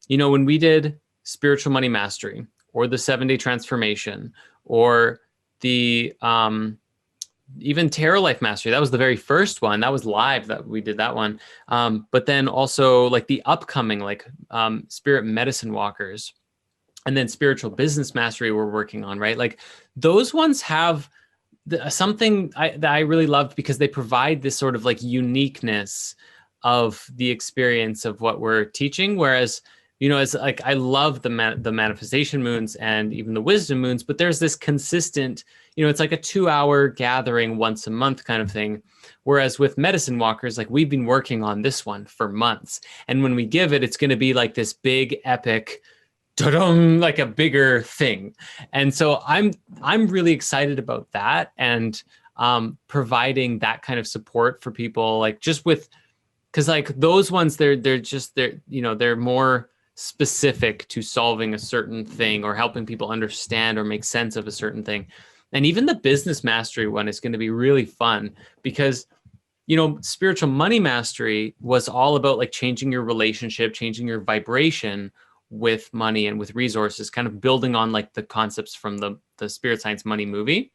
when we did Spiritual Money Mastery or the 7-Day Transformation or the even Tarot Life Mastery. That was the very first one. That was live that we did that one. But then also like the upcoming Spirit Medicine Walkers and then Spiritual Business Mastery we're working on, right? Like, those ones have something that I really loved, because they provide this sort of like uniqueness of the experience of what we're teaching. Whereas, it's like, I love the manifestation moons and even the wisdom moons, but there's this consistent, it's like a 2-hour gathering once a month kind of thing. Whereas with Medicine Walkers, like, we've been working on this one for months. And when we give it, it's going to be like this big epic, like a bigger thing. And so I'm really excited about that, and providing that kind of support for people, like, just with, because like those ones, they're more specific to solving a certain thing or helping people understand or make sense of a certain thing. And even the business mastery one is going to be really fun, because spiritual money mastery was all about like changing your relationship, changing your vibration with money and with resources, kind of building on like the concepts from the Spirit Science Money movie.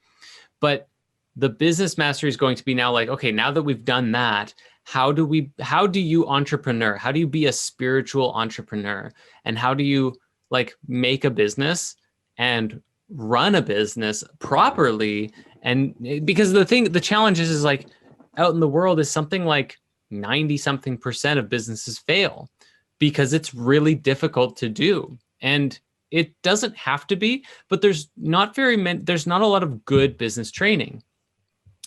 But the business mastery is going to be now like, okay, now that we've done that, how do you entrepreneur? How do you be a spiritual entrepreneur? And how do you like make a business and run a business properly? And because the challenge is like out in the world is something like 90 something % of businesses fail because it's really difficult to do. And it doesn't have to be, but there's not a lot of good business training.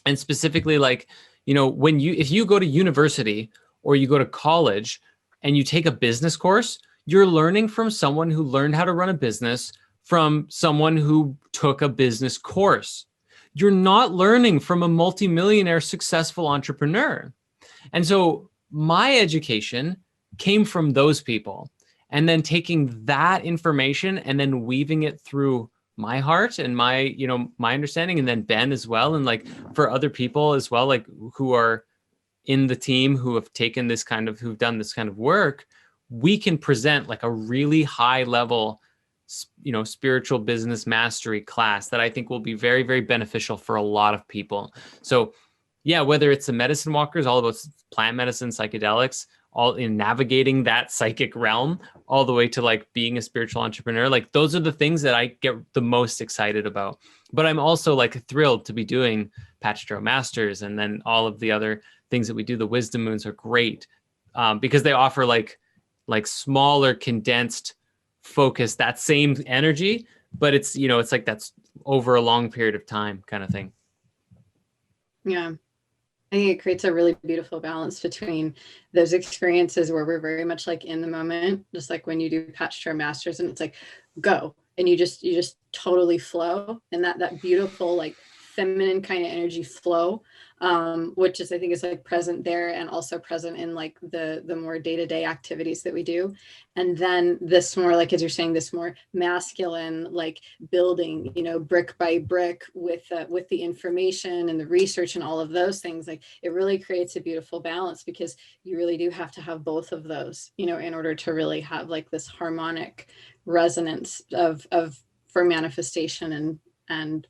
And specifically like, if you go to university or you go to college and you take a business course, you're learning from someone who learned how to run a business from someone who took a business course. You're not learning from a multimillionaire successful entrepreneur. And so my education came from those people, and then taking that information and then weaving it through my heart and my understanding, and then Ben as well. And like for other people as well, like who are in the team who have who've done this kind of work, we can present like a really high level, spiritual business mastery class that I think will be very, very beneficial for a lot of people. So yeah, whether it's the medicine walkers, all about plant medicine, psychedelics, all in navigating that psychic realm, all the way to like being a spiritual entrepreneur, like those are the things that I get the most excited about. But I'm also like thrilled to be doing Patch Tarot Masters, and then all of the other things that we do. The Wisdom Moons are great because they offer like smaller, condensed, focused, that same energy, but it's it's like that's over a long period of time kind of thing. Yeah. I think it creates a really beautiful balance between those experiences where we're very much like in the moment, just like when you do Patch Tarot Masters and it's like go, and you just totally flow, and that beautiful like feminine kind of energy flow, which is I think is like present there and also present in like the more day-to-day activities that we do. And then this more, like as you're saying, this more masculine like building, brick by brick with the information and the research and all of those things. Like it really creates a beautiful balance, because you really do have to have both of those, in order to really have like this harmonic resonance of for manifestation and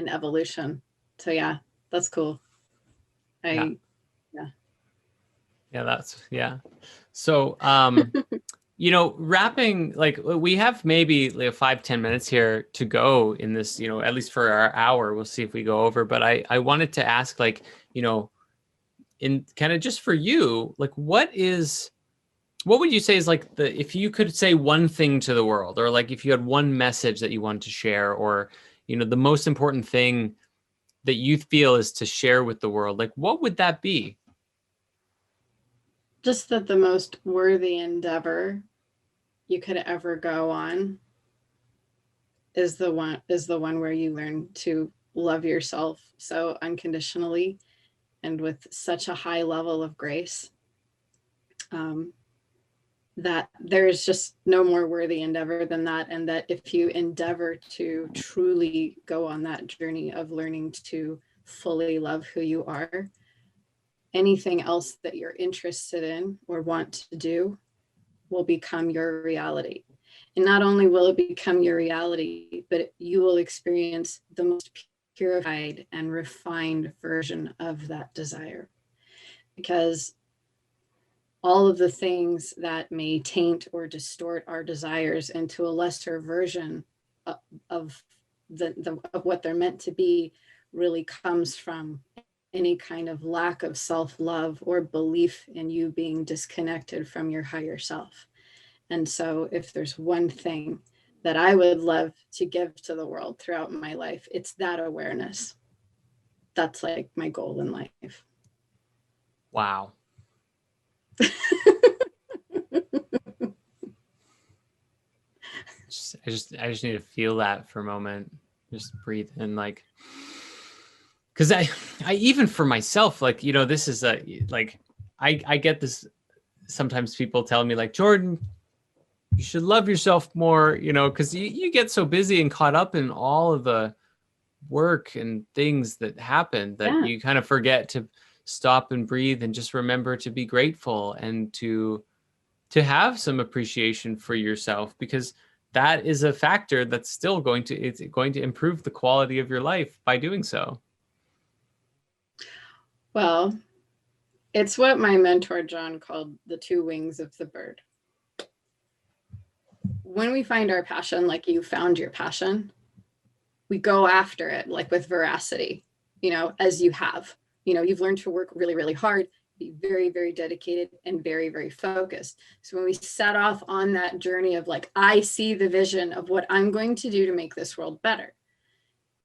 evolution. So yeah, that's cool. Yeah. So wrapping, like we have maybe like 5-10 minutes here to go in this, at least for our hour. We'll see if we go over, but I wanted to ask, like, in kind of just for you, like what would you say is like if you could say one thing to the world, or like if you had one message that you wanted to share, or the most important thing that you feel is to share with the world, like what would that be? Just that the most worthy endeavor you could ever go on is the one where you learn to love yourself so unconditionally and with such a high level of grace, that there's just no more worthy endeavor than that. And that if you endeavor to truly go on that journey of learning to fully love who you are, anything else that you're interested in or want to do will become your reality. And not only will it become your reality, but you will experience the most purified and refined version of that desire. Because all of the things that may taint or distort our desires into a lesser version of what they're meant to be really comes from any kind of lack of self-love or belief in you being disconnected from your higher self. And so if there's one thing that I would love to give to the world throughout my life, it's that awareness. That's like my goal in life. Wow. I just need to feel that for a moment. Just breathe in, like, because I even for myself, like, this is like, I get this. Sometimes people tell me like, Jordan, you should love yourself more, because you get so busy and caught up in all of the work and things that happen that you kind of forget stop and breathe and just remember to be grateful and to have some appreciation for yourself, because that is a factor that's still going to improve the quality of your life by doing so. Well, it's what my mentor John called the two wings of the bird. When we find our passion, like you found your passion, we go after it like with veracity, as you have. You've learned to work really, really hard, be very, very dedicated and very, very focused. So when we set off on that journey of like, I see the vision of what I'm going to do to make this world better,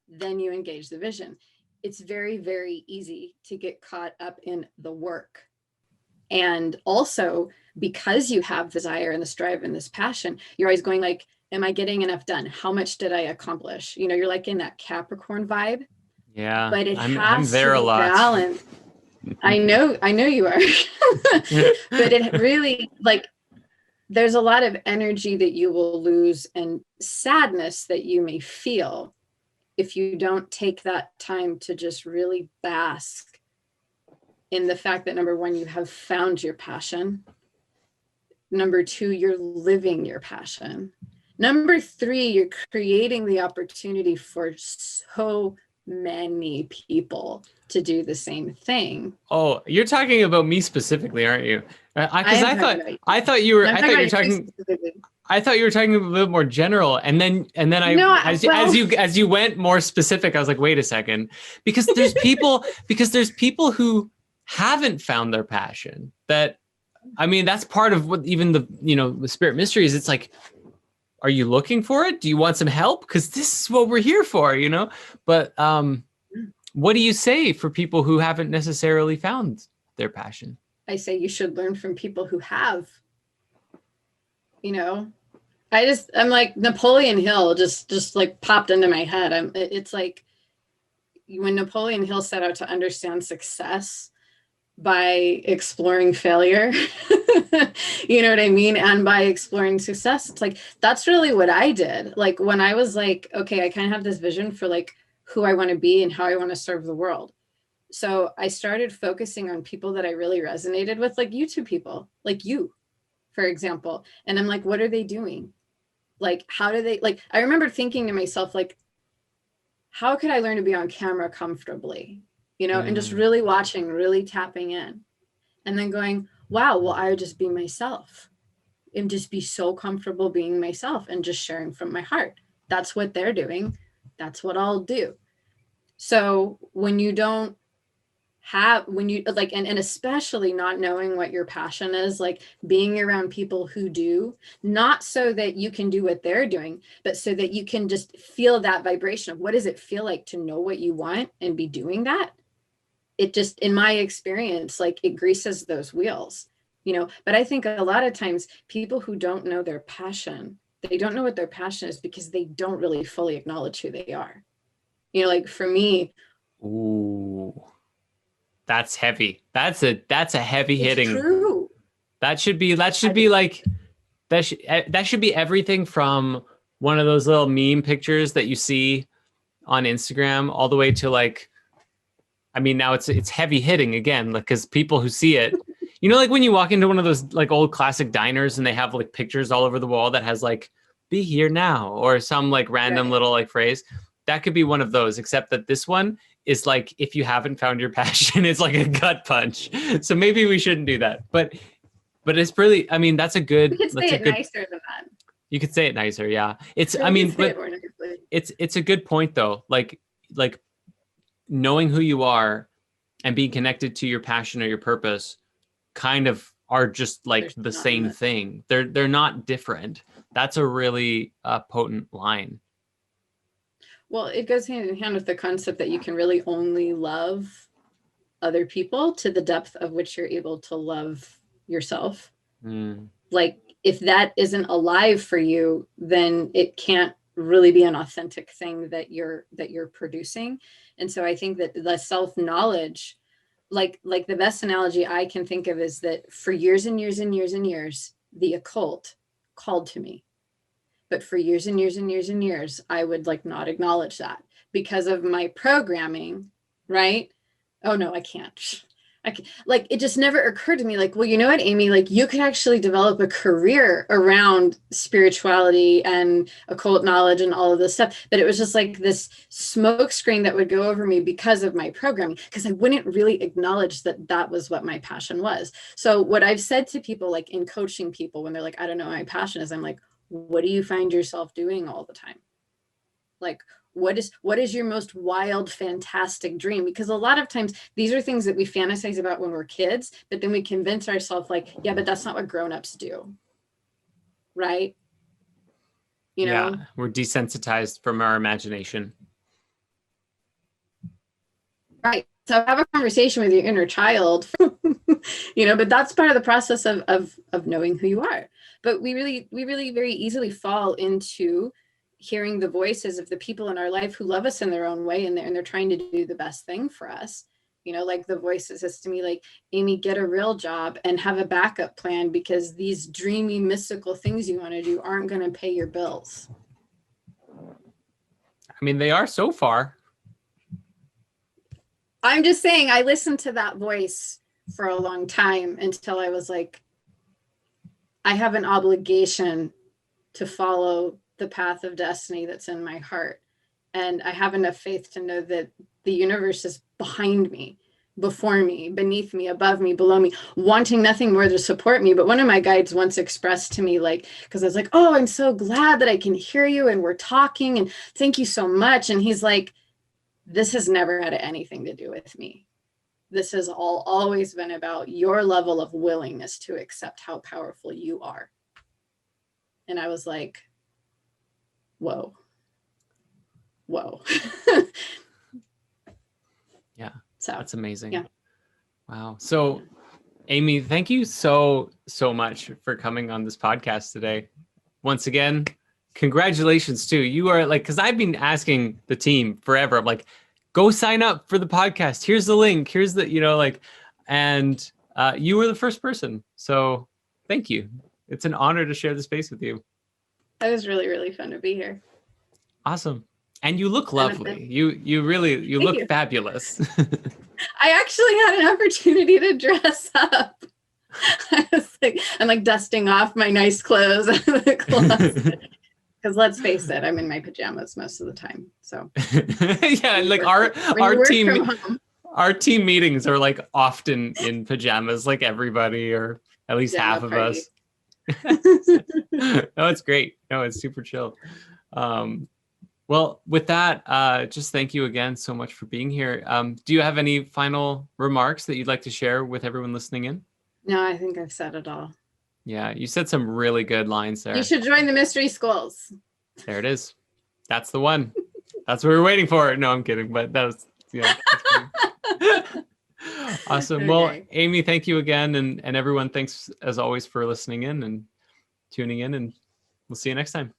then you engage the vision. It's very, very easy to get caught up in the work. And also, because you have desire and this drive and this passion, you're always going like, am I getting enough done? How much did I accomplish? You're like in that Capricorn vibe. Yeah, but I'm there to a lot. Balanced. I know you are. But it really, like, there's a lot of energy that you will lose and sadness that you may feel if you don't take that time to just really bask in the fact that, number one, you have found your passion. Number two, you're living your passion. Number three, you're creating the opportunity for so many people to do the same thing. Oh, you're talking about me specifically, aren't you? Because I thought you were talking a little more general, and then as you went more specific, I was like, wait a second, because there's people who haven't found their passion. That's part of what even the spirit mystery is. It's like, are you looking for it? Do you want some help? Because this is what we're here for, But what do you say for people who haven't necessarily found their passion? I say you should learn from people who have. I'm like Napoleon Hill just like popped into my head. It's like when Napoleon Hill set out to understand success by exploring failure, you know what I mean? And by exploring success, it's like, that's really what I did. Like when I was like, okay, I kind of have this vision for like who I want to be and how I want to serve the world. So I started focusing on people that I really resonated with, like YouTube people, like you, for example. And I'm like, what are they doing? Like, how do they, like, I remember thinking to myself, like, how could I learn to be on camera comfortably? And just really watching, really tapping in, and then going, wow, well, I would just be myself and just be so comfortable being myself and just sharing from my heart. That's what they're doing. That's what I'll do. So when you don't have, and especially not knowing what your passion is, like being around people who do, not so that you can do what they're doing, but so that you can just feel that vibration of what does it feel like to know what you want and be doing that. It just, in my experience, like it greases those wheels, but I think a lot of times people who don't know their passion, they don't know what their passion is because they don't really fully acknowledge who they are. Like for me. Ooh, that's heavy. That's a heavy hitting. True. That should be everything from one of those little meme pictures that you see on Instagram all the way to like, now it's heavy hitting again, because people who see it, like when you walk into one of those like old classic diners and they have like pictures all over the wall that has like, be here now, or some like random little like phrase. That could be one of those, except that this one is like, if you haven't found your passion, it's like a gut punch. So maybe we shouldn't do that. But it's really, that's a good. We could say it nicer than that. You could say it nicer, yeah. It's a good point though. Like knowing who you are and being connected to your passion or your purpose kind of are just like the same thing. They're not different. That's a really potent line. Well, it goes hand in hand with the concept that you can really only love other people to the depth of which you're able to love yourself. Like if that isn't alive for you, then it can't really be an authentic thing that you're producing. And so I think that the self-knowledge, like the best analogy I can think of is that for years and years and years and years, the occult called to me. But for years and years and years and years, I would like not acknowledge that because of my programming, right? Oh no, I can't. Like, it just never occurred to me, like, well, you know what, Amy, like, you could actually develop a career around spirituality and occult knowledge and all of this stuff. But it was just like this smoke screen that would go over me because of my programming, because I wouldn't really acknowledge that that was what my passion was. So what I've said to people, like in coaching people, when they're like, I don't know what my passion is, I'm like, what do you find yourself doing all the time? Like, what is your most wild, fantastic dream? Because a lot of times these are things that we fantasize about when we're kids, but then we convince ourselves like, yeah, but that's not what grown-ups do. Right? You know? Yeah, we're desensitized from our imagination. Right. So have a conversation with your inner child, you know, but that's part of the process of knowing who you are. But we really very easily fall into hearing the voices of the people in our life who love us in their own way, and they're trying to do the best thing for us. You know, like the voices says to me, like, Amy, get a real job and have a backup plan, because these dreamy, mystical things you want to do aren't going to pay your bills. I mean, they are so far. I'm just saying, I listened to that voice for a long time until I was like, I have an obligation to follow the path of destiny that's in my heart. And I have enough faith to know that the universe is behind me, before me, beneath me, above me, below me, wanting nothing more to support me. But one of my guides once expressed to me, like, because I was like, oh, I'm so glad that I can hear you and we're talking and thank you so much. And he's like, this has never had anything to do with me. This has always been about your level of willingness to accept how powerful you are. And I was like, whoa. Yeah, so that's amazing. Yeah. Wow. So Amy, thank you so much for coming on this podcast today. Once again, congratulations too. You are like, because I've been asking the team forever, I'm like, go sign up for the podcast. Here's the link. Here's the, you know, like, and you were the first person. So thank you. It's an honor to share the space with you. It was really, really fun to be here. Awesome. And you look lovely. You really look fabulous. I actually had an opportunity to dress up. I'm like dusting off my nice clothes out of the closet. Because let's face it, I'm in my pajamas most of the time. So yeah, like our team meetings are like often in pajamas, like everybody, or at least half of us. No, it's great. No, it's super chill. Well, with that, just thank you again so much for being here. Do you have any final remarks that you'd like to share with everyone listening in? No, I think I've said it all. Yeah, you said some really good lines there. You should join the mystery schools. There it is. That's the one. That's what we were waiting for. No, I'm kidding, but that was, yeah. Awesome. Okay. Well, Amy, thank you again. And everyone, thanks as always for listening in and tuning in, and we'll see you next time.